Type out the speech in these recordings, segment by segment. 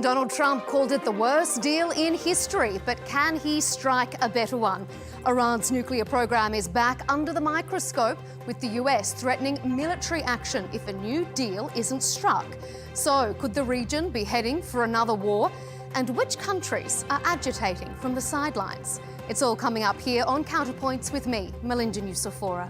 Donald Trump called it the worst deal in history, but can he strike a better one? Iran's nuclear program is back under the microscope, with the US threatening military action if a new deal isn't struck. So, could the region be heading for another war? And which countries are agitating from the sidelines? It's all coming up here on Counterpoints with me, Melinda Nucifora.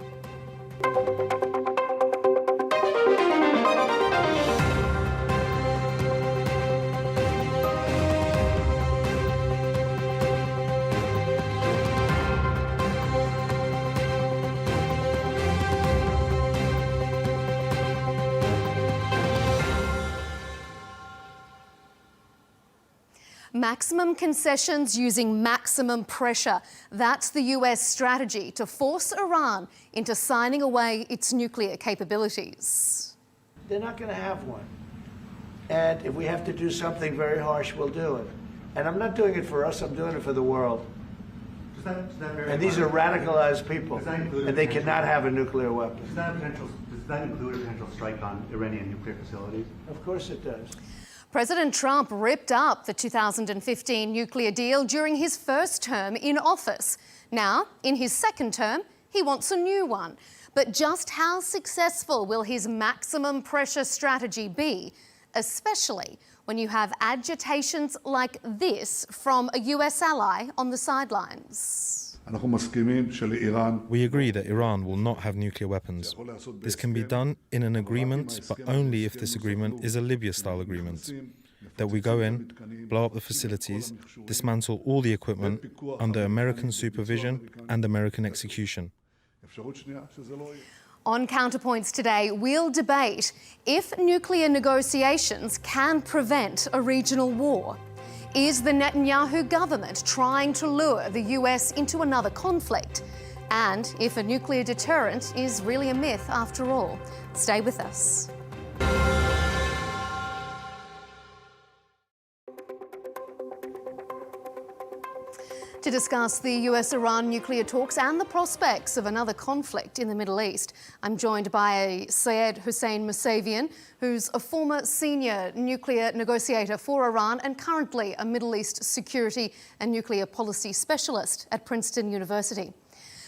Maximum concessions using maximum pressure. That's the US strategy to force Iran into signing away its nuclear capabilities. They're not going to have one. And if we have to do something very harsh, we'll do it. And I'm not doing it for us, I'm doing it for the world. And these are radicalized people, and they cannot have a nuclear weapon. Does that include a potential strike on Iranian nuclear facilities? Of course it does. President Trump ripped up the 2015 nuclear deal during his first term in office. Now, in his second term, he wants a new one. But just how successful will his maximum pressure strategy be, especially when you have agitations like this from a US ally on the sidelines? We agree that Iran will not have nuclear weapons. This can be done in an agreement, but only if this agreement is a Libya-style agreement. That we go in, blow up the facilities, dismantle all the equipment under American supervision and American execution. On Counterpoints today, we'll debate if nuclear negotiations can prevent a regional war. Is the Netanyahu government trying to lure the US into another conflict? And if a nuclear deterrent is really a myth after all. Stay with us. To discuss the US-Iran nuclear talks and the prospects of another conflict in the Middle East, I'm joined by Seyed Hossein Mousavian, who's a former senior nuclear negotiator for Iran and currently a Middle East security and nuclear policy specialist at Princeton University.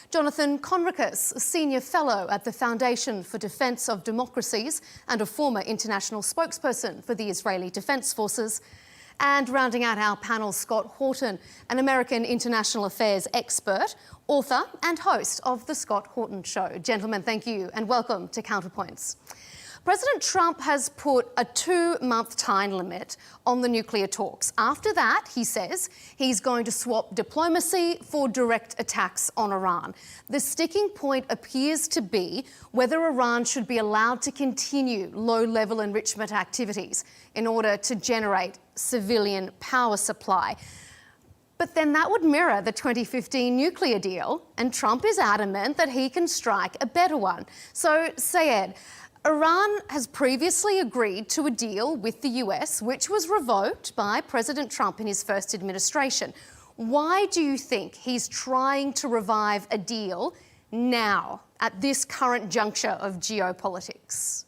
Jonathan Conricus, a senior fellow at the Foundation for Defense of Democracies and a former international spokesperson for the Israeli Defense Forces. And rounding out our panel, Scott Horton, an American international affairs expert, author and host of The Scott Horton Show. Gentlemen, thank you and welcome to Counterpoints. President Trump has put a 2-month time limit on the nuclear talks. After that, he says, he's going to swap diplomacy for direct attacks on Iran. The sticking point appears to be whether Iran should be allowed to continue low-level enrichment activities in order to generate civilian power supply. But then that would mirror the 2015 nuclear deal, and Trump is adamant that he can strike a better one. So, Seyed, Iran has previously agreed to a deal with the US, which was revoked by President Trump in his first administration. Why do you think he's trying to revive a deal now, at this current juncture of geopolitics?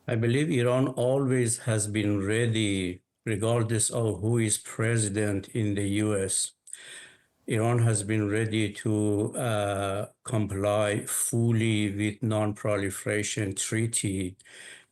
I believe Iran always has been ready, regardless of who is president in the US. Iran has been ready to comply fully with non-proliferation treaty,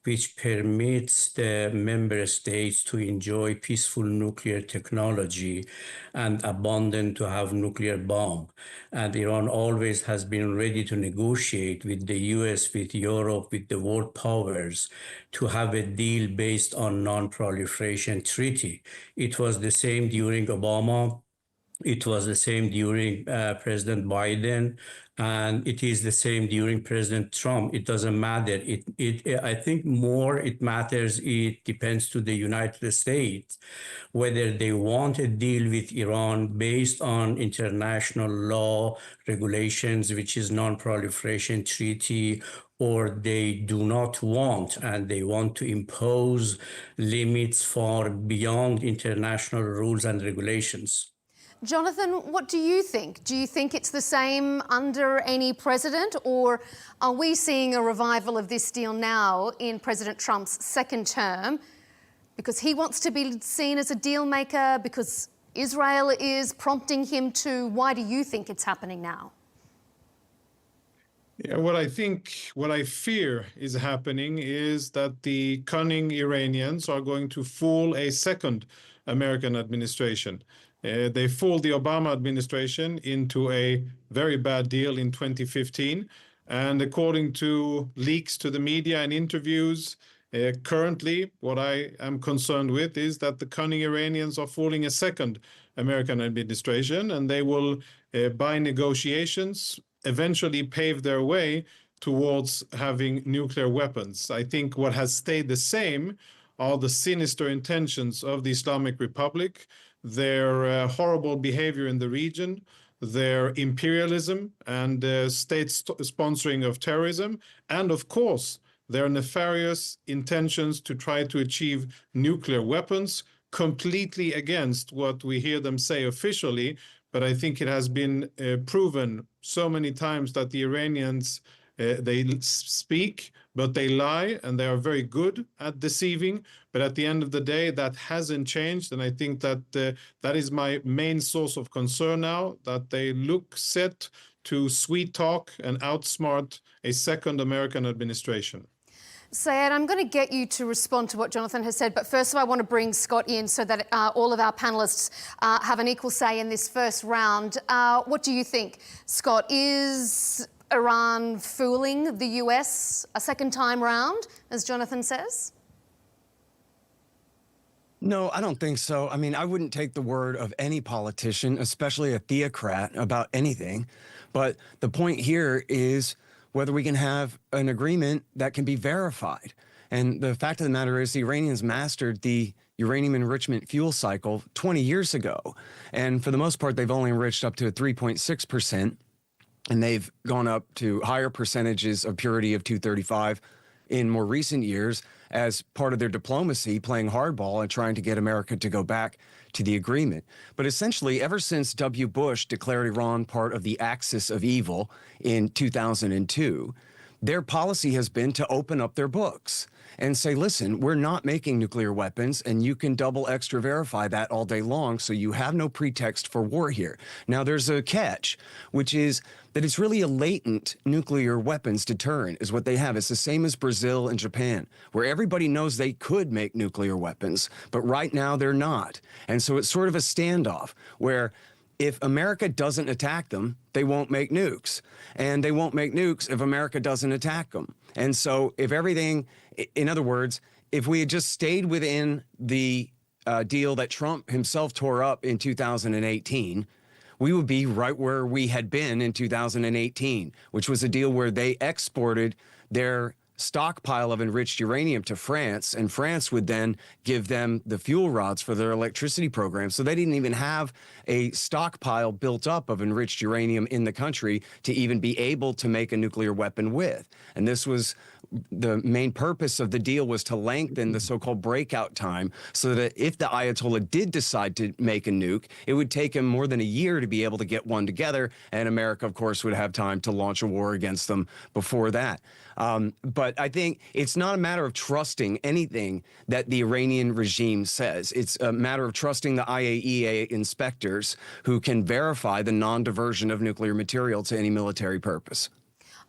which permits the member states to enjoy peaceful nuclear technology and abandon to have nuclear bomb. And Iran always has been ready to negotiate with the US, with Europe, with the world powers to have a deal based on non-proliferation treaty. It was the same during Obama. It was the same during President Biden, and it is the same during President Trump. It doesn't matter. I think more it matters, it depends to the United States, whether they want a deal with Iran based on international law, regulations, which is non-proliferation treaty, or they do not want, and they want to impose limits far beyond international rules and regulations. Jonathan, what do you think? Do you think it's the same under any president, or are we seeing a revival of this deal now in President Trump's second term Because he wants to be seen as a deal maker, because Israel is prompting him to? Why do you think it's happening now? Yeah, what I fear is happening is that the cunning Iranians are going to fool a second American administration. They fooled the Obama administration into a very bad deal in 2015. And according to leaks to the media and interviews, currently, what I am concerned with is that the cunning Iranians are fooling a second American administration, and they will, by negotiations, eventually pave their way towards having nuclear weapons. I think what has stayed the same are the sinister intentions of the Islamic Republic, their horrible behavior in the region, their imperialism and state sponsoring of terrorism, and of course, their nefarious intentions to try to achieve nuclear weapons, completely against what we hear them say officially. But I think it has been proven so many times that the Iranians, they speak, but they lie, and they are very good at deceiving. But at the end of the day, that hasn't changed. And I think that that is my main source of concern now, that they look set to sweet talk and outsmart a second American administration. Seyed, I'm going to get you to respond to what Jonathan has said, but first of all, I want to bring Scott in so that all of our panellists have an equal say in this first round. What do you think, Scott? Is Iran fooling the US a second time round, as Jonathan says? No, I don't think so. I mean, I wouldn't take the word of any politician, especially a theocrat, about anything. But the point here is whether we can have an agreement that can be verified. And the fact of the matter is the Iranians mastered the uranium enrichment fuel cycle 20 years ago. And for the most part, they've only enriched up to a 3.6%. And they've gone up to higher percentages of purity of 235 in more recent years as part of their diplomacy, playing hardball and trying to get America to go back to the agreement. But essentially, ever since W. Bush declared Iran part of the axis of evil in 2002, their policy has been to open up their books and say, listen, we're not making nuclear weapons, and you can double extra verify that all day long, so you have no pretext for war here. Now, there's a catch, which is that it's really a latent nuclear weapons deterrent is what they have. It's the same as Brazil and Japan, where everybody knows they could make nuclear weapons, but right now they're not. And so it's sort of a standoff where if America doesn't attack them, they won't make nukes. And they won't make nukes if America doesn't attack them. And so if everything, in other words, if we had just stayed within the deal that Trump himself tore up in 2018, we would be right where we had been in 2018, which was a deal where they exported their stockpile of enriched uranium to France, and France would then give them the fuel rods for their electricity program. So they didn't even have a stockpile built up of enriched uranium in the country to even be able to make a nuclear weapon with. And this was the main purpose of the deal, was to lengthen the so-called breakout time so that if the Ayatollah did decide to make a nuke, it would take him more than a year to be able to get one together. And America, of course, would have time to launch a war against them before that. But I think it's not a matter of trusting anything that the Iranian regime says. It's a matter of trusting the IAEA inspectors who can verify the non-diversion of nuclear material to any military purpose.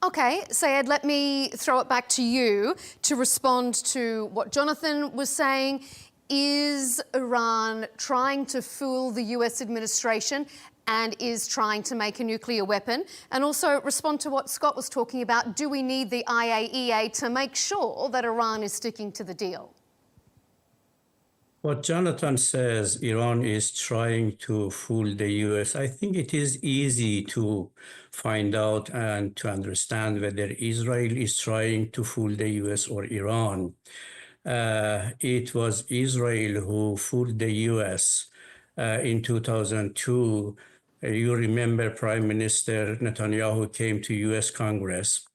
Okay, Seyed, let me throw it back to you to respond to what Jonathan was saying. Is Iran trying to fool the US administration and is trying to make a nuclear weapon? And also respond to what Scott was talking about. Do we need the IAEA to make sure that Iran is sticking to the deal? What Jonathan says, Iran is trying to fool the US. I think it is easy to find out and to understand whether Israel is trying to fool the US or Iran. It was Israel who fooled the US in 2002. You remember Prime Minister Netanyahu came to US Congress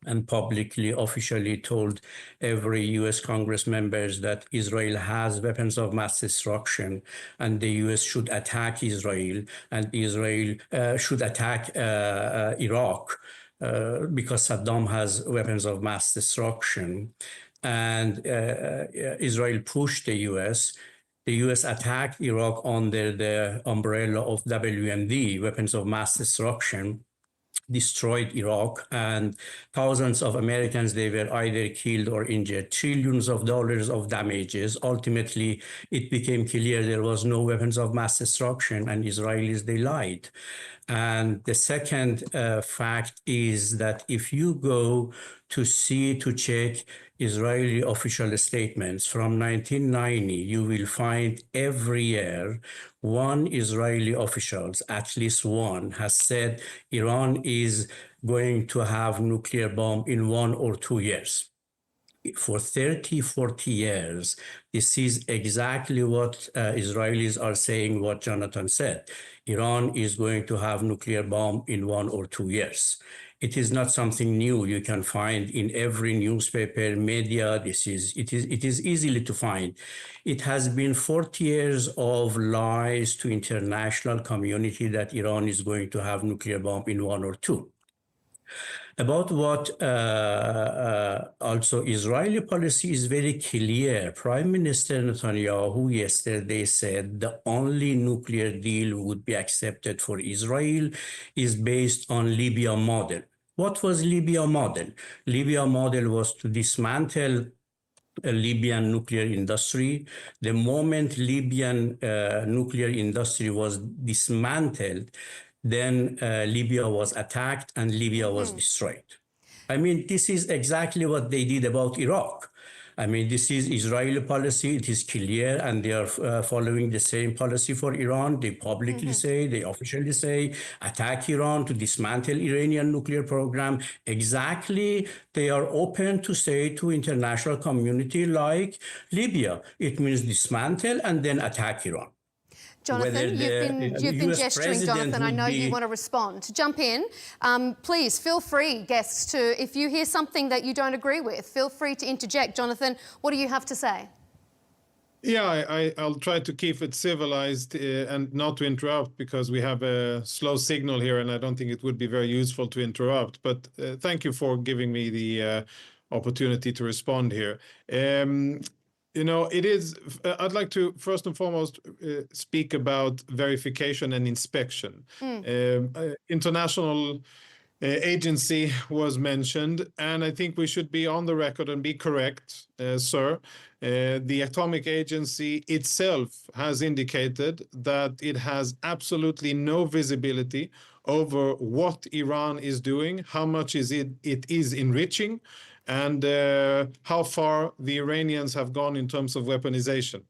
and publicly, officially told every US Congress members that Israel has weapons of mass destruction and the US should attack Israel and Israel should attack Iraq because Saddam has weapons of mass destruction. and Israel pushed the U.S. The U.S. attacked Iraq under the umbrella of WMD, weapons of mass destruction, destroyed Iraq, and thousands of Americans, they were either killed or injured, trillions of dollars of damages. Ultimately, it became clear there was no weapons of mass destruction, and Israelis, they lied. And the second fact is that if you go to check Israeli official statements from 1990, you will find every year one Israeli official, at least one, has said Iran is going to have nuclear bomb in 1 or 2 years. For 30, 40 years, this is exactly what Israelis are saying, what Jonathan said. Iran is going to have nuclear bomb in 1 or 2 years. It is not something new. You can find in every newspaper, media. It is easily to find. It has been 40 years of lies to international community that Iran is going to have nuclear bomb in 1 or 2. About what also Israeli policy is very clear. Prime Minister Netanyahu yesterday said the only nuclear deal would be accepted for Israel is based on Libya model. What was Libya model? Libya model was to dismantle a Libyan nuclear industry. The moment Libyan nuclear industry was dismantled, then Libya was attacked and Libya was destroyed. I mean, this is exactly what they did about Iraq. I mean, this is Israeli policy. It is clear, and they are following the same policy for Iran. They publicly say, they officially say, attack Iran to dismantle Iranian nuclear program. Exactly, they are open to say to international community like Libya. It means dismantle and then attack Iran. Jonathan, you've been gesturing, Jonathan. I know you want to respond. Jump in. Please, feel free, guests, to, if you hear something that you don't agree with, feel free to interject. Jonathan, what do you have to say? Yeah, I'll try to keep it civilized and not to interrupt, because we have a slow signal here and I don't think it would be very useful to interrupt. But thank you for giving me the opportunity to respond here. You know, it is, I'd like to first and foremost speak about verification and inspection. International agency was mentioned, and I think we should be on the record and be correct, sir. The Atomic Agency itself has indicated that it has absolutely no visibility over what Iran is doing, how much it is enriching, and how far the Iranians have gone in terms of weaponization.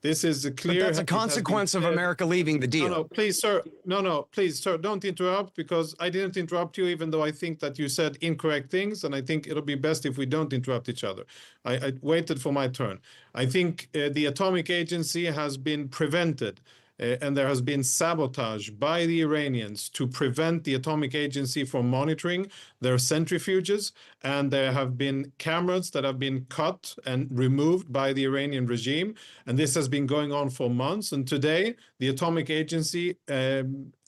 This is a clear... But that's a consequence of America leaving the deal. No, please, sir. No, please, sir, don't interrupt, because I didn't interrupt you, even though I think that you said incorrect things, and I think it'll be best if we don't interrupt each other. I waited for my turn. I think the Atomic Agency has been prevented, and there has been sabotage by the Iranians to prevent the Atomic Agency from monitoring their centrifuges, and there have been cameras that have been cut and removed by the Iranian regime, and this has been going on for months. And today, the Atomic Agency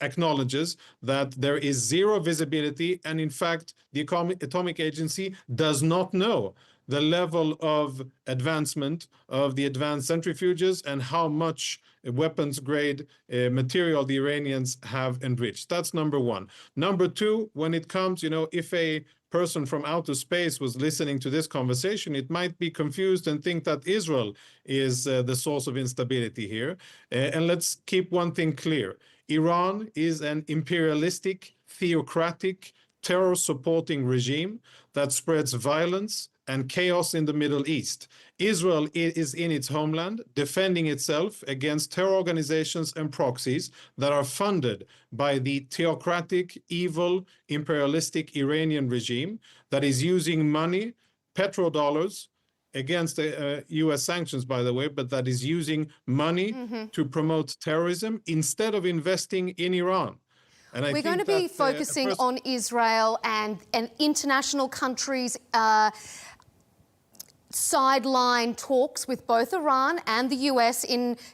acknowledges that there is zero visibility, and in fact, the Atomic Agency does not know the level of advancement of the advanced centrifuges and how much weapons-grade material the Iranians have enriched. That's number one. Number two, when it comes, you know, if a person from outer space was listening to this conversation, it might be confused and think that Israel is the source of instability here. And let's keep one thing clear. Iran is an imperialistic, theocratic, terror-supporting regime that spreads violence and chaos in the Middle East. Israel is in its homeland, defending itself against terror organizations and proxies that are funded by the theocratic, evil, imperialistic Iranian regime that is using money, petrodollars, against U.S. sanctions, by the way, but that is using money to promote terrorism instead of investing in Iran. And we're going to be focusing on Israel and international countries' sideline talks with both Iran and the US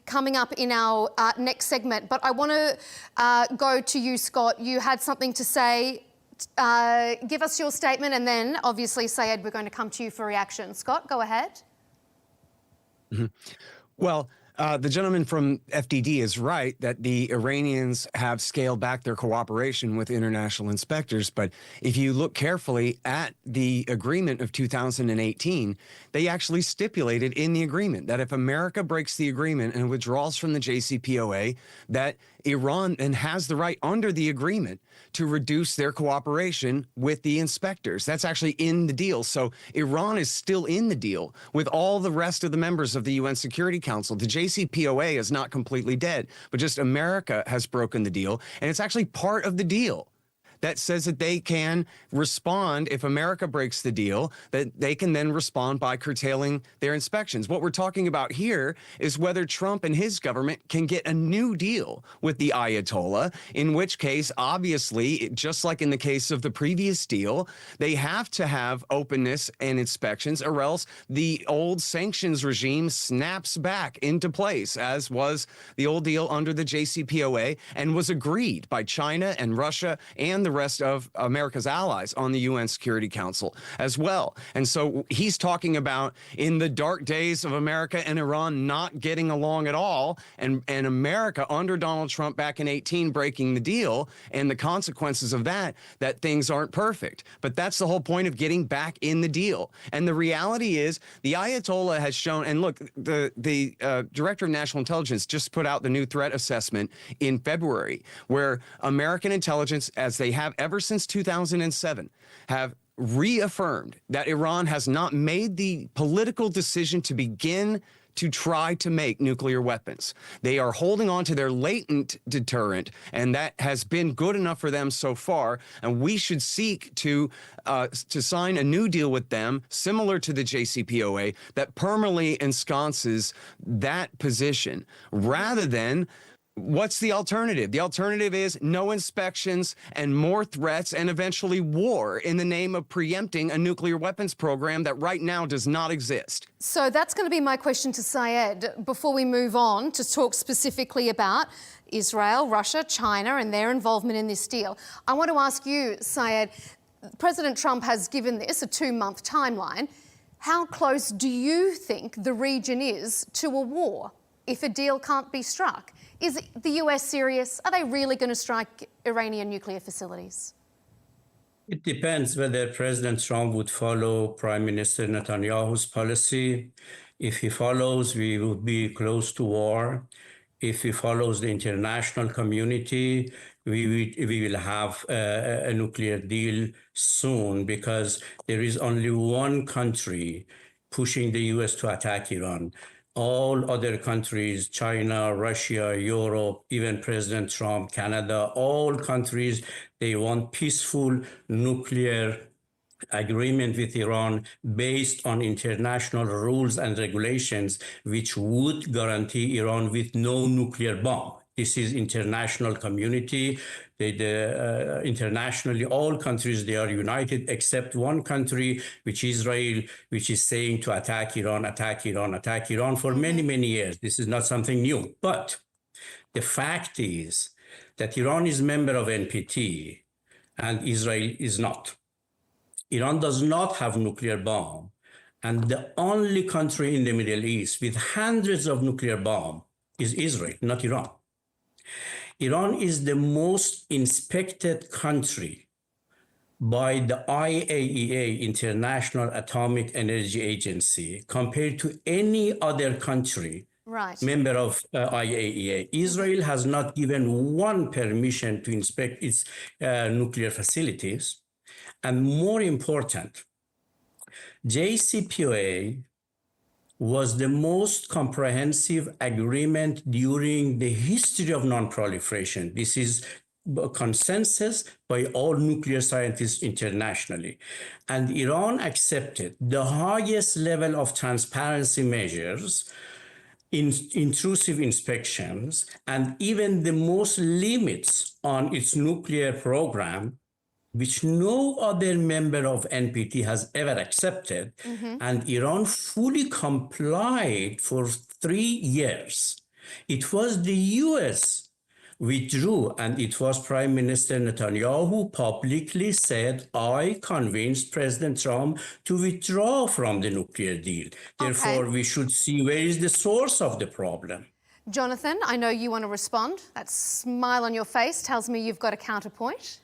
coming up in our next segment. But I want to go to you, Scott. You had something to say Give us your statement, and then obviously, Seyed, we're going to come to you for reaction. Scott, go ahead. Well, the gentleman from FDD is right that the Iranians have scaled back their cooperation with international inspectors. But if you look carefully at the agreement of 2018, they actually stipulated in the agreement that if America breaks the agreement and withdraws from the JCPOA, that Iran then has the right under the agreement to reduce their cooperation with the inspectors. That's actually in the deal. So Iran is still in the deal with all the rest of the members of the UN Security Council. The JCPOA is not completely dead, but just America has broken the deal. And it's actually part of the deal that says that they can respond if America breaks the deal, that they can then respond by curtailing their inspections. What we're talking about here is whether Trump and his government can get a new deal with the Ayatollah, in which case, obviously, just like in the case of the previous deal, they have to have openness and inspections, or else the old sanctions regime snaps back into place, as was the old deal under the JCPOA and was agreed by China and Russia and the rest of America's allies on the UN Security Council as well. And so he's talking about in the dark days of America and Iran not getting along at all, and America under Donald Trump back in 2018 breaking the deal, and the consequences of that things aren't perfect. But that's the whole point of getting back in the deal. And the reality is the Ayatollah has shown, and look, the Director of National Intelligence just put out the new threat assessment in February, where American intelligence, as they have ever since 2007, have reaffirmed that Iran has not made the political decision to begin to try to make nuclear weapons. They are holding on to their latent deterrent, and that has been good enough for them so far. And we should seek to sign a new deal with them, similar to the JCPOA, that permanently ensconces that position, rather than what's the alternative? The alternative is no inspections and more threats and eventually war in the name of preempting a nuclear weapons program that right now does not exist. So that's going to be my question to Seyed before we move on to talk specifically about Israel, Russia, China and their involvement in this deal. I want to ask you, Seyed, President Trump has given this a 2-month timeline. How close do you think the region is to a war if a deal can't be struck? Is the US serious? Are they really going to strike Iranian nuclear facilities? It depends whether President Trump would follow Prime Minister Netanyahu's policy. If he follows, we would be close to war. If he follows the international community, we will have a nuclear deal soon, because there is only one country pushing the US to attack Iran. All other countries, China, Russia, Europe, even President Trump, Canada, all countries, they want peaceful nuclear agreement with Iran based on international rules and regulations, which would guarantee Iran with no nuclear bomb. This is international community. Internationally, all countries, they are united, except one country, which is Israel, which is saying to attack Iran, attack Iran, attack Iran for many, many years. This is not something new. But the fact is that Iran is a member of NPT and Israel is not. Iran does not have nuclear bomb. And the only country in the Middle East with hundreds of nuclear bombs is Israel, not Iran. Iran is the most inspected country by the IAEA, International Atomic Energy Agency, compared to any other country member of IAEA. Israel has not given one permission to inspect its nuclear facilities. And more important, JCPOA was the most comprehensive agreement during the history of non-proliferation. This is a consensus by all nuclear scientists internationally. And Iran accepted the highest level of transparency measures, intrusive inspections, and even the most limits on its nuclear program, which no other member of NPT has ever accepted, and Iran fully complied for 3 years. It was the US withdrew, and it was Prime Minister Netanyahu who publicly said, I convinced President Trump to withdraw from the nuclear deal. Therefore, we should see where is the source of the problem. Jonathan, I know you want to respond. That smile on your face tells me you've got a counterpoint.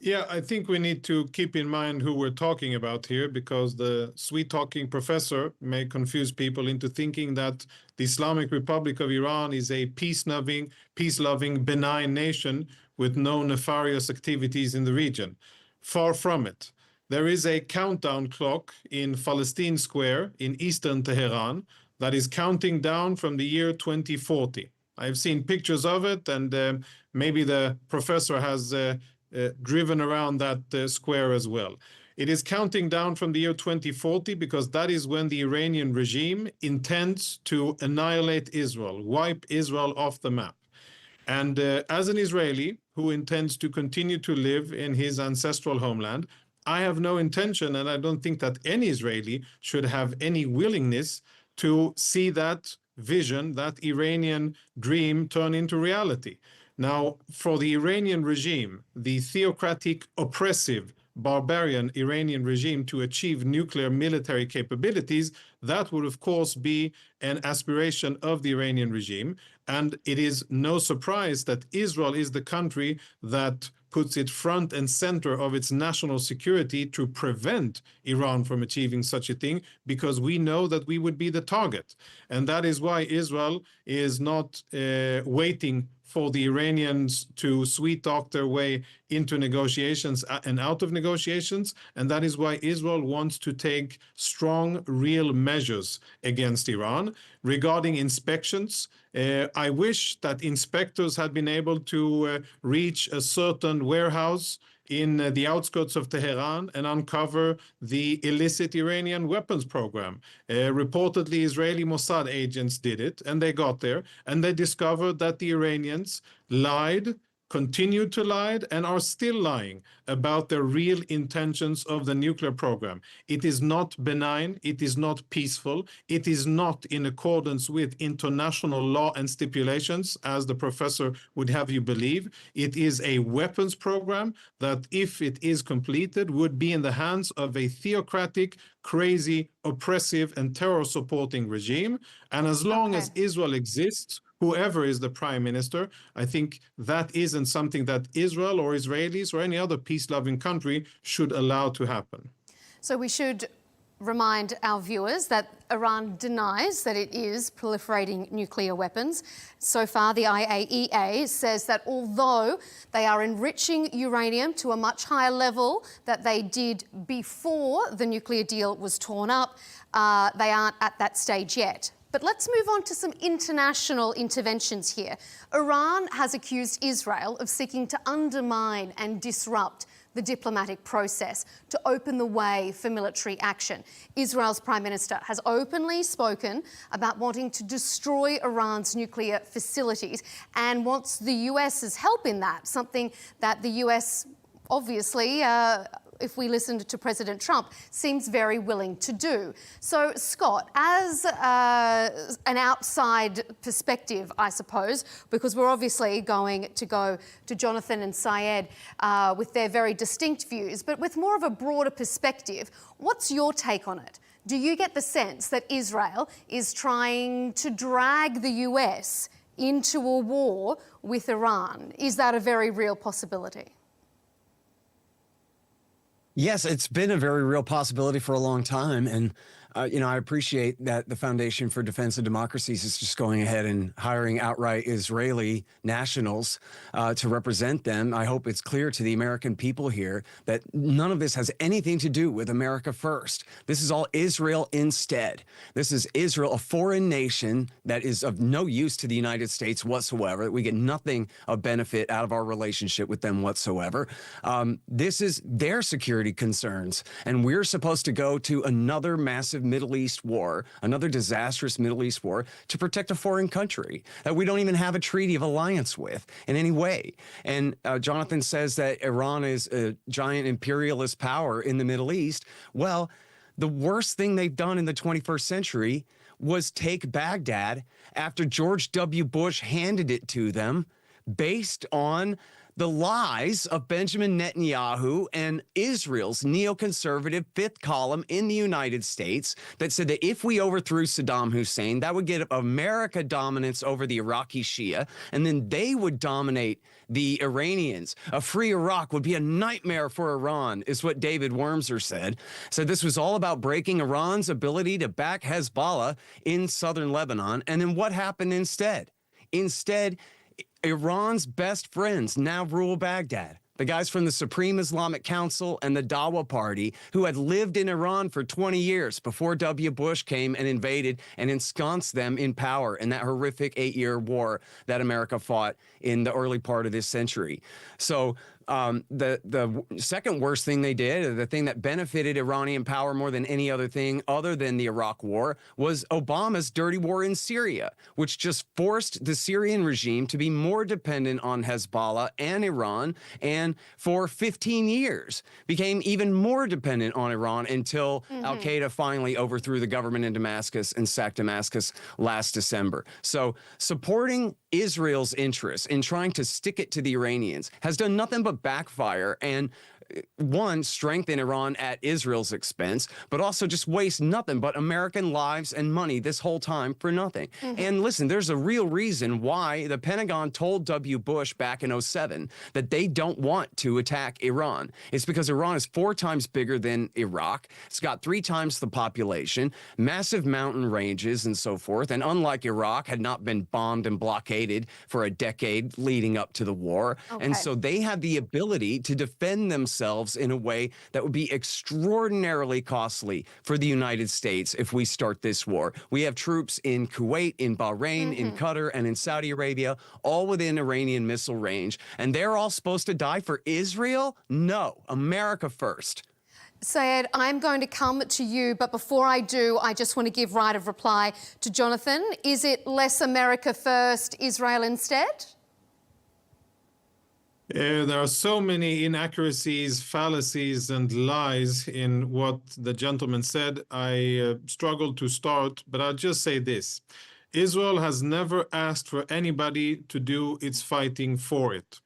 Yeah, I think we need to keep in mind who we're talking about here, because the sweet-talking professor may confuse people into thinking that the Islamic Republic of Iran is a peace-loving, benign nation with no nefarious activities in the region. Far from it. There is a countdown clock in Palestine Square in eastern Tehran that is counting down from the year 2040. I've seen pictures of it, and maybe the professor has driven around that square as well. It is counting down from the year 2040 because that is when the Iranian regime intends to annihilate Israel, wipe Israel off the map. And as an Israeli who intends to continue to live in his ancestral homeland, I have no intention, and I don't think that any Israeli should have any willingness to see that vision, that Iranian dream turn into reality. Now, for the Iranian regime, the theocratic, oppressive, barbarian Iranian regime to achieve nuclear military capabilities, that would, of course, be an aspiration of the Iranian regime. And it is no surprise that Israel is the country that puts it front and center of its national security to prevent Iran from achieving such a thing, because we know that we would be the target. And that is why Israel is not waiting for the Iranians to sweet-talk their way into negotiations and out of negotiations. And that is why Israel wants to take strong, real measures against Iran. Regarding inspections, I wish that inspectors had been able to reach a certain warehouse in the outskirts of Tehran and uncover the illicit Iranian weapons program. Reportedly, Israeli Mossad agents did it, and they got there, and they discovered that the Iranians lied, continued to lie, and are still lying about the real intentions of the nuclear program. It is not benign, it is not peaceful, it is not in accordance with international law and stipulations, as the professor would have you believe. It is a weapons program that, if it is completed, would be in the hands of a theocratic, crazy, oppressive, and terror-supporting regime. And as long as Israel exists, whoever is the prime minister, I think that isn't something that Israel or Israelis or any other peace-loving country should allow to happen. So we should remind our viewers that Iran denies that it is proliferating nuclear weapons. So far, the IAEA says that although they are enriching uranium to a much higher level that they did before the nuclear deal was torn up, they aren't at that stage yet. But let's move on to some international interventions here. Iran has accused Israel of seeking to undermine and disrupt the diplomatic process to open the way for military action. Israel's Prime Minister has openly spoken about wanting to destroy Iran's nuclear facilities and wants the US's help in that, something that the US obviously, if we listened to President Trump, seems very willing to do. So, Scott, as an outside perspective, I suppose, because we're obviously going to go to Jonathan and Seyed with their very distinct views, but with more of a broader perspective, what's your take on it? Do you get the sense that Israel is trying to drag the US into a war with Iran? Is that a very real possibility? Yes, it's been a very real possibility for a long time. And, I appreciate that the Foundation for Defense of Democracies is just going ahead and hiring outright Israeli nationals to represent them. I hope it's clear to the American people here that none of this has anything to do with America first. This is all Israel instead. This is Israel, a foreign nation that is of no use to the United States whatsoever. We get nothing of benefit out of our relationship with them whatsoever. This is their security concerns. And we're supposed to go to another massive Middle East war, another disastrous Middle East war, to protect a foreign country that we don't even have a treaty of alliance with in any way. And Jonathan says that Iran is a giant imperialist power in the Middle East. Well, the worst thing they've done in the 21st century was take Baghdad after George W. Bush handed it to them based on the lies of Benjamin Netanyahu and Israel's neoconservative fifth column in the United States that said that if we overthrew Saddam Hussein, that would give America dominance over the Iraqi Shia, and then they would dominate the Iranians. A free Iraq would be a nightmare for Iran, is what David Wormser said. So this was all about breaking Iran's ability to back Hezbollah in southern Lebanon. And then what happened instead? Instead, Iran's best friends now rule Baghdad. The guys from the Supreme Islamic Council and the Dawa Party, who had lived in Iran for 20 years before W. Bush came and invaded and ensconced them in power in that horrific 8-year war that America fought in the early part of this century. So the second worst thing they did, the thing that benefited Iranian power more than any other thing other than the Iraq War, was Obama's dirty war in Syria, which just forced the Syrian regime to be more dependent on Hezbollah and Iran, and for 15 years became even more dependent on Iran until al-Qaeda finally overthrew the government in Damascus and sacked Damascus last December. So supporting Israel's interests in trying to stick it to the Iranians has done nothing but backfire and, one, strengthen Iran at Israel's expense, but also just waste nothing but American lives and money this whole time for nothing. And listen, there's a real reason why the Pentagon told W. Bush back in 2007 that they don't want to attack Iran. It's because Iran is 4 times bigger than Iraq. It's got 3 times the population, massive mountain ranges and so forth. And unlike Iraq, had not been bombed and blockaded for a decade leading up to the war. And so they have the ability to defend themselves in a way that would be extraordinarily costly for the United States if we start this war. We have troops in Kuwait, in Bahrain, in Qatar, and in Saudi Arabia, all within Iranian missile range. And they're all supposed to die for Israel? No, America first. Seyed, I'm going to come to you, but before I do, I just want to give right of reply to Jonathan. Is it less America first, Israel instead? There are so many inaccuracies, fallacies, and lies in what the gentleman said. I struggle to start, but I'll just say this. Israel has never asked for anybody to do its fighting for it.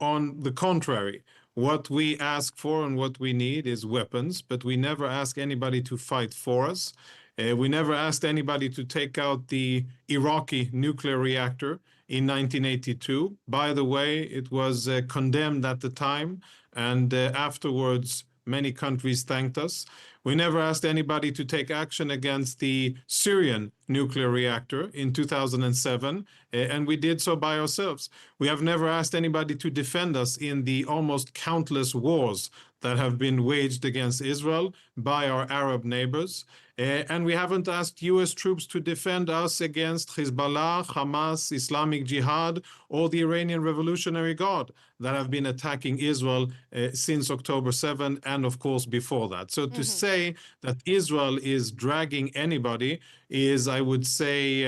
On the contrary, what we ask for and what we need is weapons, but we never ask anybody to fight for us. We never asked anybody to take out the Iraqi nuclear reactor in 1982. By the way, it was condemned at the time, and afterwards many countries thanked us. We never asked anybody to take action against the Syrian nuclear reactor in 2007, and we did so by ourselves. We have never asked anybody to defend us in the almost countless wars that have been waged against Israel by our Arab neighbors. And we haven't asked U.S. troops to defend us against Hezbollah, Hamas, Islamic Jihad, or the Iranian Revolutionary Guard that have been attacking Israel since October 7, and of course before that. So to say that Israel is dragging anybody is, I would say,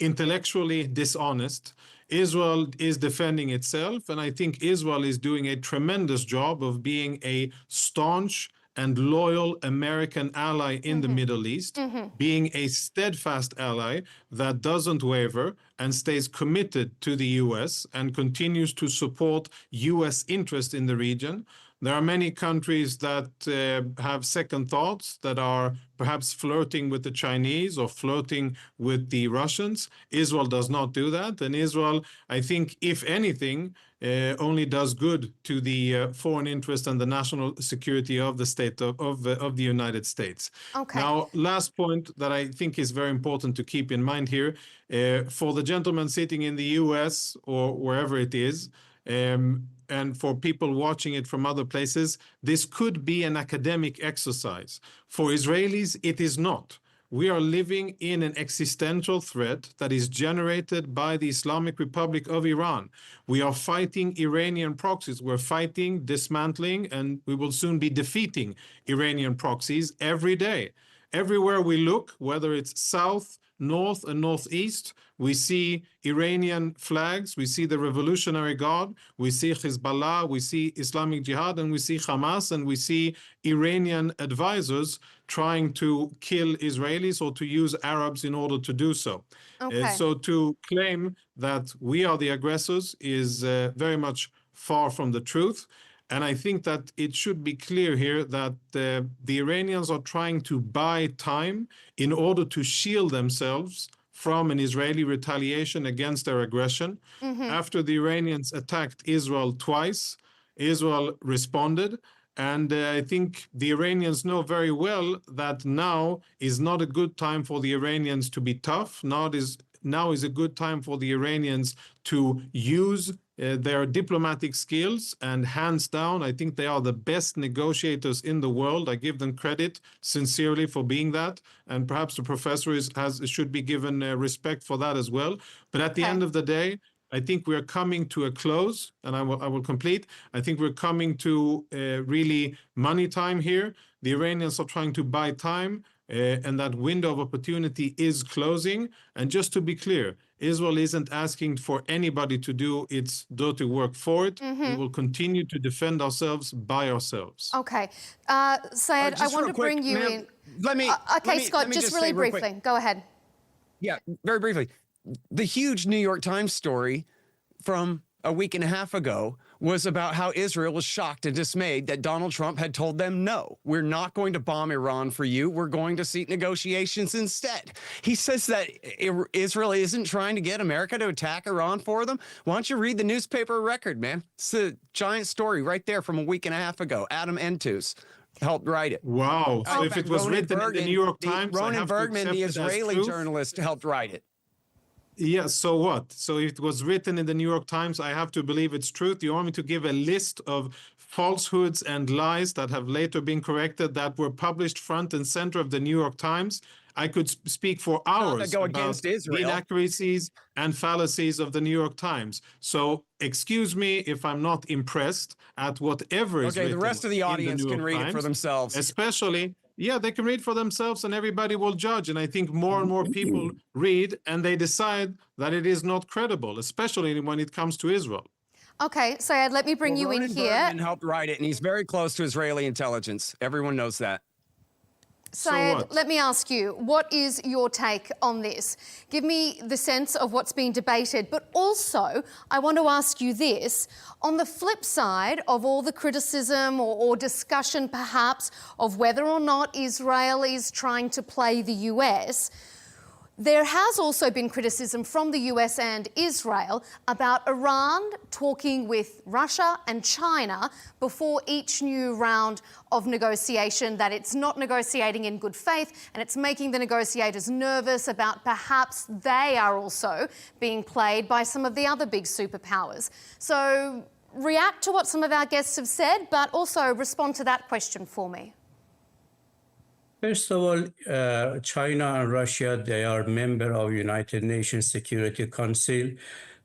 intellectually dishonest. Israel is defending itself, and I think Israel is doing a tremendous job of being a staunch and loyal American ally in the Middle East, being a steadfast ally that doesn't waver and stays committed to the U.S. and continues to support U.S. interest in the region. There are many countries that have second thoughts, that are perhaps flirting with the Chinese or flirting with the Russians. Israel does not do that. And Israel, I think, if anything, only does good to the foreign interest and the national security of the state of the United States. Now, last point that I think is very important to keep in mind here, for the gentleman sitting in the U.S. or wherever it is, and for people watching it from other places, this could be an academic exercise. For Israelis, it is not. We are living in an existential threat that is generated by the Islamic Republic of Iran. We are fighting Iranian proxies. We're fighting, dismantling, and we will soon be defeating Iranian proxies every day. Everywhere we look, whether it's south, north and northeast, we see Iranian flags, we see the Revolutionary Guard, we see Hezbollah, we see Islamic Jihad, and we see Hamas, and we see Iranian advisors trying to kill Israelis or to use Arabs in order to do so. Okay. So to claim that we are the aggressors is very much far from the truth. And I think that it should be clear here that the Iranians are trying to buy time in order to shield themselves from an Israeli retaliation against their aggression. After the Iranians attacked Israel twice, Israel responded. And I think the Iranians know very well that now is not a good time for the Iranians to be tough. Now is a good time for the Iranians to use their diplomatic skills, and hands down, I think they are the best negotiators in the world. I give them credit sincerely for being that, and perhaps the professor should be given respect for that as well. But at the end of the day, I think we're coming to a close, and I will complete. I think we're coming to really money time here. The Iranians are trying to buy time, and that window of opportunity is closing. And just to be clear, Israel isn't asking for anybody to do its dirty work for it. We will continue to defend ourselves by ourselves. Okay. Seyed, I want to bring you in. Scott, just really briefly. Go ahead. Yeah, very briefly. The huge New York Times story from a week and a half ago was about how Israel was shocked and dismayed that Donald Trump had told them, no, we're not going to bomb Iran for you. We're going to seek negotiations instead. He says that Israel isn't trying to get America to attack Iran for them. Why don't you read the newspaper record, man? It's a giant story right there from a week and a half ago. Adam Entus helped write it. Wow. So if it was written in the New York Times, Ronan Bergman, the Israeli journalist, helped write it. Yeah, so what? So if it was written in the New York Times, I have to believe it's truth. You want me to give a list of falsehoods and lies that have later been corrected that were published front and center of the New York Times? I could speak for hours go about against Israel. the inaccuracies and fallacies of the New York Times. So excuse me if I'm not impressed at whatever is written. Okay, the rest of the audience can read it for themselves. Especially, yeah, they can read for themselves and everybody will judge. And I think more and more people read and they decide that it is not credible, especially when it comes to Israel. Okay, Seyed, let me bring you in Ronan here. Bergman helped write it, and he's very close to Israeli intelligence. Everyone knows that. Seyed, let me ask you, what is your take on this? Give me the sense of what's being debated, but also I want to ask you this. On the flip side of all the criticism or discussion perhaps of whether or not Israel is trying to play the US, there has also been criticism from the US and Israel about Iran talking with Russia and China before each new round of negotiation, that it's not negotiating in good faith and it's making the negotiators nervous about perhaps they are also being played by some of the other big superpowers. So react to what some of our guests have said, but also respond to that question for me. First of all, China and Russia, they are member of United Nations Security Council.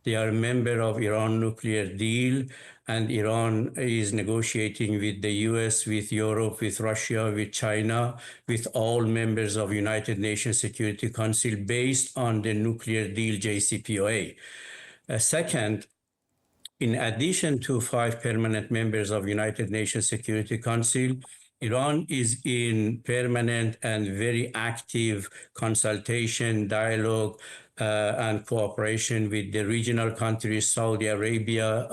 They are member of Iran nuclear deal, and Iran is negotiating with the US, with Europe, with Russia, with China, with all members of United Nations Security Council based on the nuclear deal JCPOA. Second, in addition to 5 permanent members of United Nations Security Council, Iran is in permanent and very active consultation, dialogue, and cooperation with the regional countries, Saudi Arabia,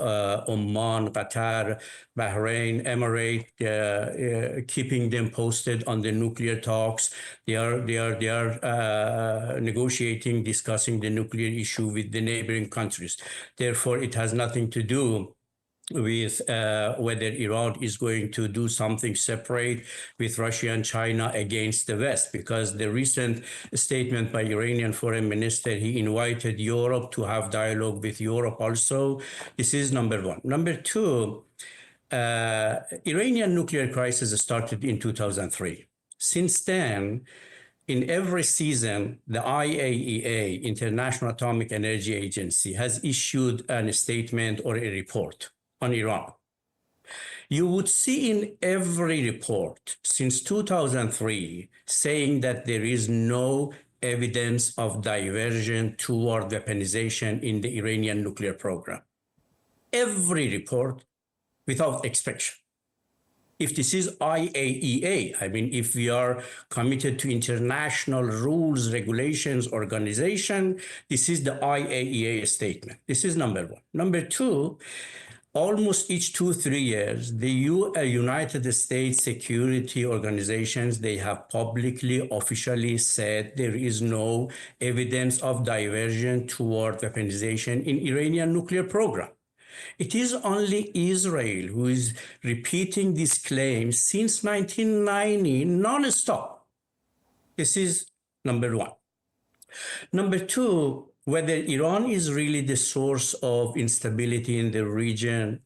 Oman, Qatar, Bahrain, Emirates, keeping them posted on the nuclear talks. They are negotiating, discussing the nuclear issue with the neighboring countries. Therefore, it has nothing to do with whether Iran is going to do something separate with Russia and China against the West, because the recent statement by Iranian foreign minister, he invited Europe to have dialogue with Europe also. This is number one. Number two, Iranian nuclear crisis started in 2003. Since then, in every season, the IAEA, International Atomic Energy Agency, has issued a statement or a report on Iran. You would see in every report since 2003 saying that there is no evidence of diversion toward weaponization in the Iranian nuclear program. Every report, without exception. If this is IAEA, I mean, if we are committed to international rules, regulations, organization, this is the IAEA statement. This is number one. Number two, almost each 2-3 years, the United States security organizations, they have publicly, officially said there is no evidence of diversion toward weaponization in Iranian nuclear program. It is only Israel who is repeating this claim since 1990 non-stop. This is number one. Number two, whether Iran is really the source of instability in the region.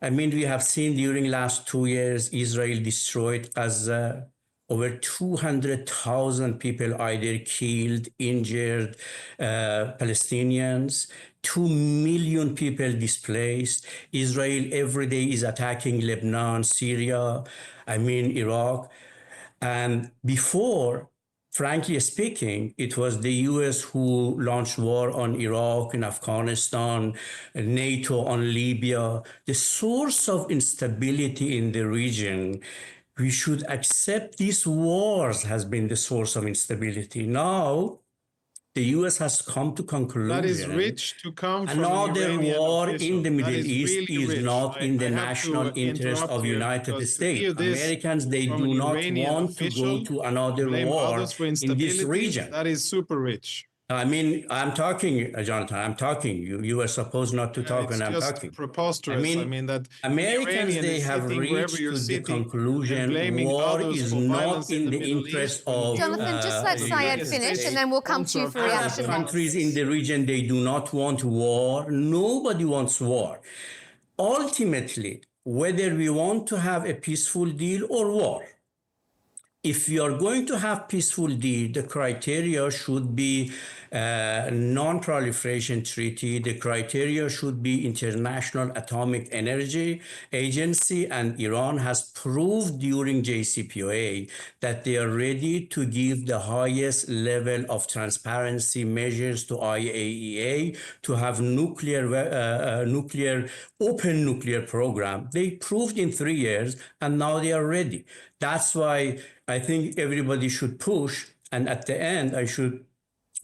I mean, we have seen during last 2 years, Israel destroyed Gaza. Over 200,000 people either killed, injured, Palestinians, 2 million people displaced. Israel every day is attacking Lebanon, Syria, I mean, Iraq. And before, frankly speaking, it was the US who launched war on Iraq and Afghanistan, NATO on Libya. The source of instability in the region, we should accept these wars has been the source of instability. Now, the US has come to conclusion. That is rich to come from another an war official. in the Middle That East really is rich. not in the I have national to interest interrupt of you United because States. to hear this Americans, they from do an not Iranian want to official, go to another blame war others for in this instability, region. that is super rich. I mean, I'm talking, Jonathan, I'm talking. You were supposed not to talk, and I'm It's talking. just preposterous. I mean that Americans, Iranian they is have sitting wherever reached you're to the sitting and conclusion blaming war others is for not violence in the Middle interest East when of Jonathan, just let Seyed finish and then we'll come to you for reaction countries next. in the region. They do not want war. Nobody wants war. Ultimately, whether we want to have a peaceful deal or war, if we are going to have peaceful deal, the criteria should be non-proliferation treaty. The criteria should be International Atomic Energy Agency, and Iran has proved during JCPOA that they are ready to give the highest level of transparency measures to IAEA to have open nuclear program. They proved in 3 years, and now they are ready. That's why I think everybody should push. And at the end, I should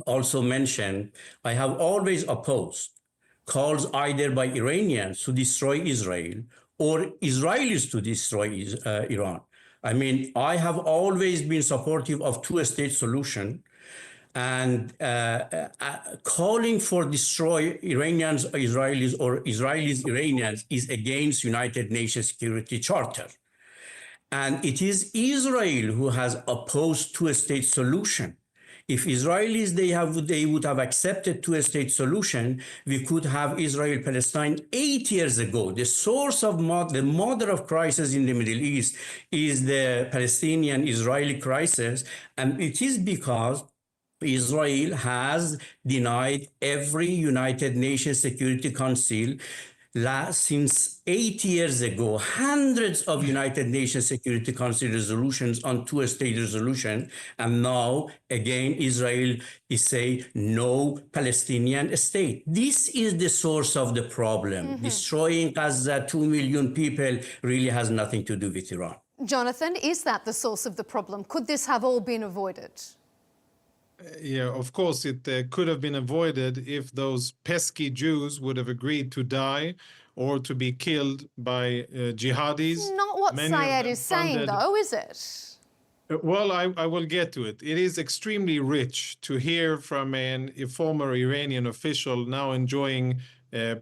also mention, I have always opposed calls either by Iranians to destroy Israel or Israelis to destroy Iran. I mean, I have always been supportive of two-state solution, and calling for destroy Iranians, Israelis, or Israelis, Iranians is against United Nations Security Charter. And it is Israel who has opposed two-state solution. If Israelis, they would have accepted two-state solution, we could have Israel-Palestine 8 years ago. The source of the mother of crisis in the Middle East is the Palestinian-Israeli crisis, and it is because Israel has denied every United Nations Security Council since 8 years ago, hundreds of United Nations Security Council resolutions on two-state resolution, and now again Israel is saying no Palestinian state. This is the source of the problem. Destroying Gaza, 2 million people, really has nothing to do with Iran. Jonathan, is that the source of the problem? Could this have all been avoided? Yeah, of course, it could have been avoided if those pesky Jews would have agreed to die or to be killed by jihadis. It's not what Seyed is saying, though, is it? Well, I will get to it. It is extremely rich to hear from a former Iranian official now enjoying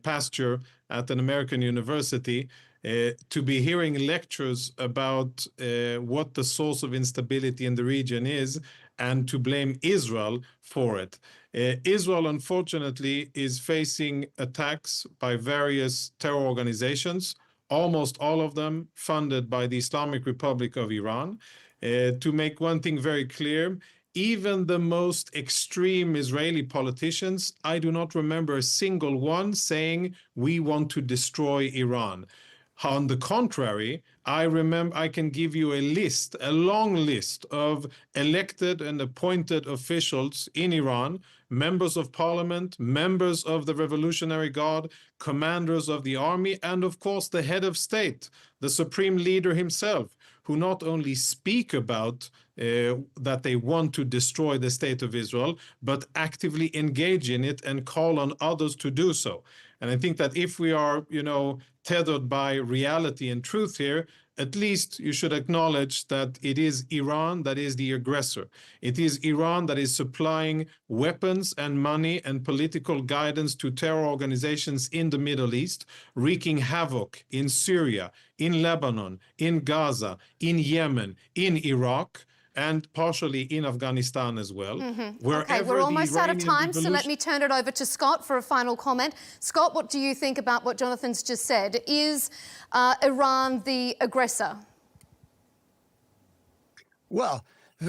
pasture at an American university, to be hearing lectures about what the source of instability in the region is, and to blame Israel for it. Israel, unfortunately, is facing attacks by various terror organizations, almost all of them funded by the Islamic Republic of Iran. To make one thing very clear, even the most extreme Israeli politicians, I do not remember a single one saying, we want to destroy Iran. On the contrary, I can give you a long list of elected and appointed officials in Iran, members of parliament, members of the Revolutionary Guard, commanders of the army, and of course the head of state, the supreme leader himself, who not only speak about that they want to destroy the state of Israel, but actively engage in it and call on others to do so. And I think that if we are, tethered by reality and truth here, at least you should acknowledge that it is Iran that is the aggressor. It is Iran that is supplying weapons and money and political guidance to terror organizations in the Middle East, wreaking havoc in Syria, in Lebanon, in Gaza, in Yemen, in Iraq, and partially in Afghanistan as well. Okay, we're almost out of time, so let me turn it over to Scott for a final comment. Scott, what do you think about what Jonathan's just said? Is Iran the aggressor? Well,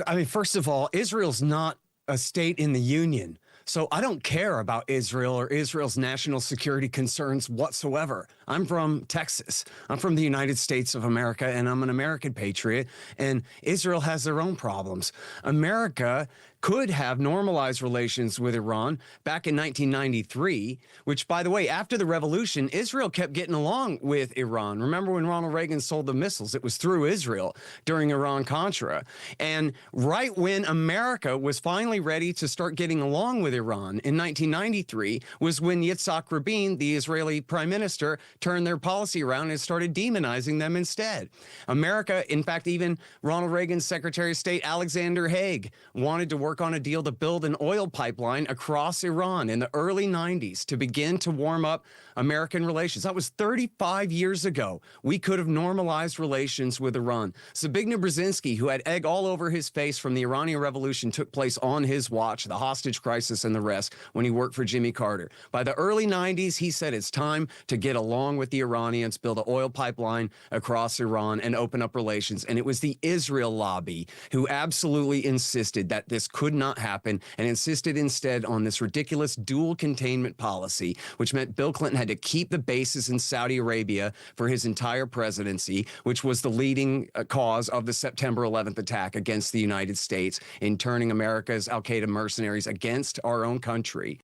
I mean, first of all, Israel's not a state in the Union. So I don't care about Israel or Israel's national security concerns whatsoever. I'm from Texas. I'm from the United States of America, and I'm an American patriot, and Israel has their own problems. America could have normalized relations with Iran back in 1993, which, by the way, after the revolution, Israel kept getting along with Iran. Remember when Ronald Reagan sold the missiles? It was through Israel during Iran-Contra. And right when America was finally ready to start getting along with Iran in 1993 was when Yitzhak Rabin, the Israeli prime minister, turned their policy around and started demonizing them instead. America, in fact, even Ronald Reagan's Secretary of State Alexander Haig wanted to work on a deal to build an oil pipeline across Iran in the early 90s to begin to warm up American relations. That was 35 years ago. We could have normalized relations with Iran. Zbigniew Brzezinski, who had egg all over his face from the Iranian Revolution, took place on his watch, the hostage crisis and the rest, when he worked for Jimmy Carter. By the early 90s, he said it's time to get along with the Iranians, build an oil pipeline across Iran, and open up relations. And it was the Israel lobby who absolutely insisted that this could not happen and insisted instead on this ridiculous dual containment policy, which meant Bill Clinton had to keep the bases in Saudi Arabia for his entire presidency, which was the leading cause of the September 11th attack against the United States in turning America's al-Qaeda mercenaries against our own country.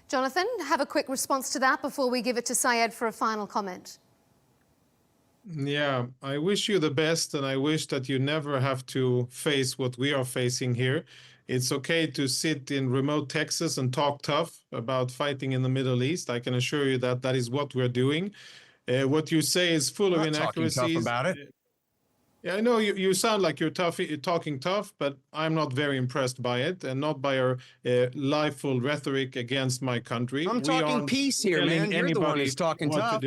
Jonathan, have a quick response to that before we give it to Seyed for a final comment. Yeah, I wish you the best, and I wish that you never have to face what we are facing here. It's okay to sit in remote Texas and talk tough about fighting in the Middle East. I can assure you that that is what we're doing. What you say is full of inaccuracies. Talking tough about it. Yeah, I know you sound like you're talking tough, but I'm not very impressed by it, and not by your liveful rhetoric against my country. I'm talking peace here, man. You're the one who's talking tough.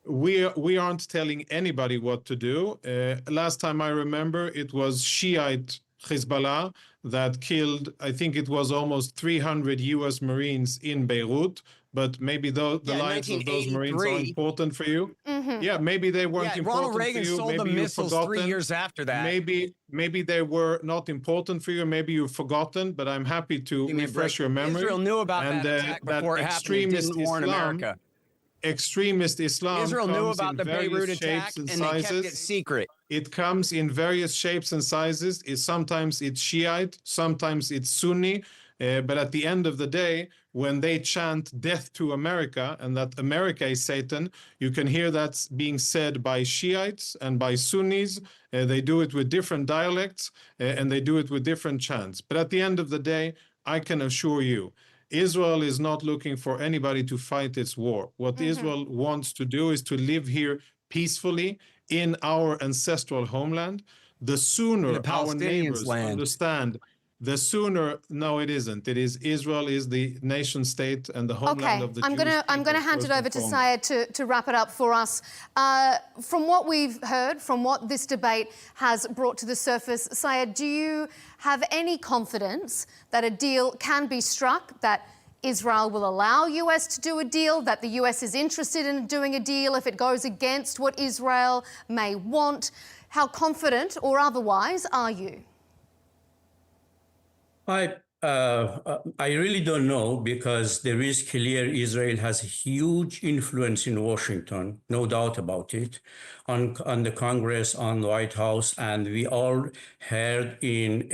We aren't telling anybody what to do. Last time I remember, it was Shiite Hezbollah that killed, I think it was almost 300 U.S. Marines in Beirut. But maybe the lives of those Marines are important for you. Yeah, maybe they weren't important Ronald Reagan for you. sold Maybe the missiles 3 years after that. Maybe they were not important for you. Maybe you've forgotten. But I'm happy to refresh your memory. Israel knew about that attack before it happened. It didn't warn America. Extremist Islam. Israel knew comes about in the various Beirut shapes attack, and and they sizes. kept it secret. It comes in various shapes and sizes. Sometimes it's Shiite, sometimes it's Sunni. But at the end of the day, when they chant death to America and that America is Satan, you can hear that's being said by Shiites and by Sunnis. They do it with different dialects and they do it with different chants. But at the end of the day, I can assure you, Israel is not looking for anybody to fight its war. What Israel wants to do is to live here peacefully in our ancestral homeland. The sooner our neighbors understand, the sooner, no, it isn't. It is Israel is the nation state and the homeland of the Jewish people. I'm going to hand it over to Seyed to wrap it up for us. From what we've heard, from what this debate has brought to the surface, Seyed, do you have any confidence that a deal can be struck, that Israel will allow US to do a deal, that the US is interested in doing a deal if it goes against what Israel may want? How confident or otherwise are you? I I really don't know, because there is clear Israel has huge influence in Washington, no doubt about it, on the Congress, on the White House, and we all heard in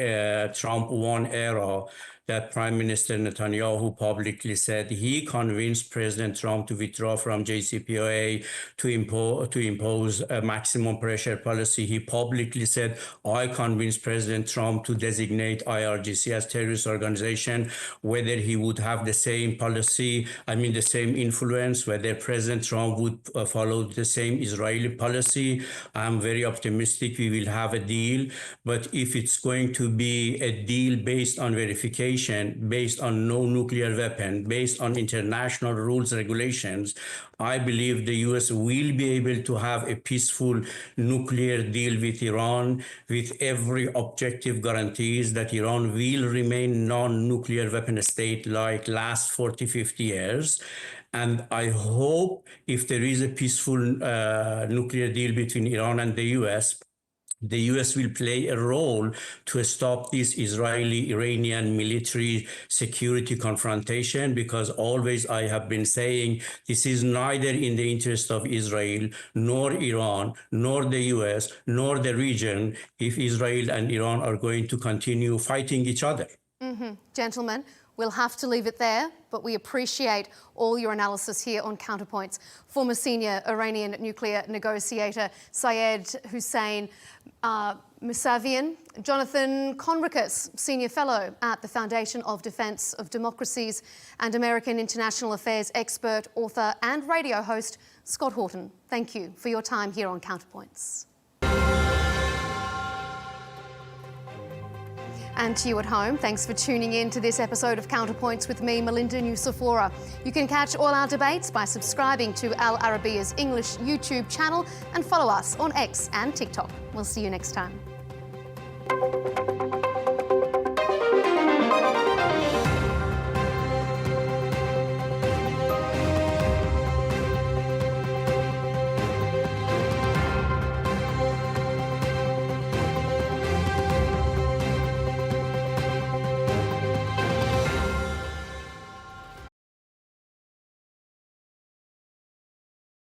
Trump 1 era that Prime Minister Netanyahu publicly said he convinced President Trump to withdraw from JCPOA, to impose a maximum pressure policy. He publicly said, I convinced President Trump to designate IRGC as terrorist organization. Whether he would have the same policy, the same influence, whether President Trump would follow the same Israeli policy, I'm very optimistic we will have a deal. But if it's going to be a deal based on verification, based on no nuclear weapon, based on international rules, regulations, I believe the US will be able to have a peaceful nuclear deal with Iran, with every objective guarantees that Iran will remain non-nuclear weapon state like last 40, 50 years. And I hope if there is a peaceful nuclear deal between Iran and the US will play a role to stop this Israeli-Iranian military security confrontation, because always I have been saying this is neither in the interest of Israel, nor Iran, nor the US, nor the region, if Israel and Iran are going to continue fighting each other. Gentlemen, we'll have to leave it there, but we appreciate all your analysis here on Counterpoints. Former senior Iranian nuclear negotiator Seyed Hossein Mousavian, Jonathan Conricus, senior fellow at the Foundation of Defense of Democracies, and American international affairs expert, author and radio host Scott Horton. Thank you for your time here on Counterpoints. And to you at home, thanks for tuning in to this episode of Counterpoints with me, Melinda Nucifora. You can catch all our debates by subscribing to Al Arabiya's English YouTube channel and follow us on X and TikTok. We'll see you next time.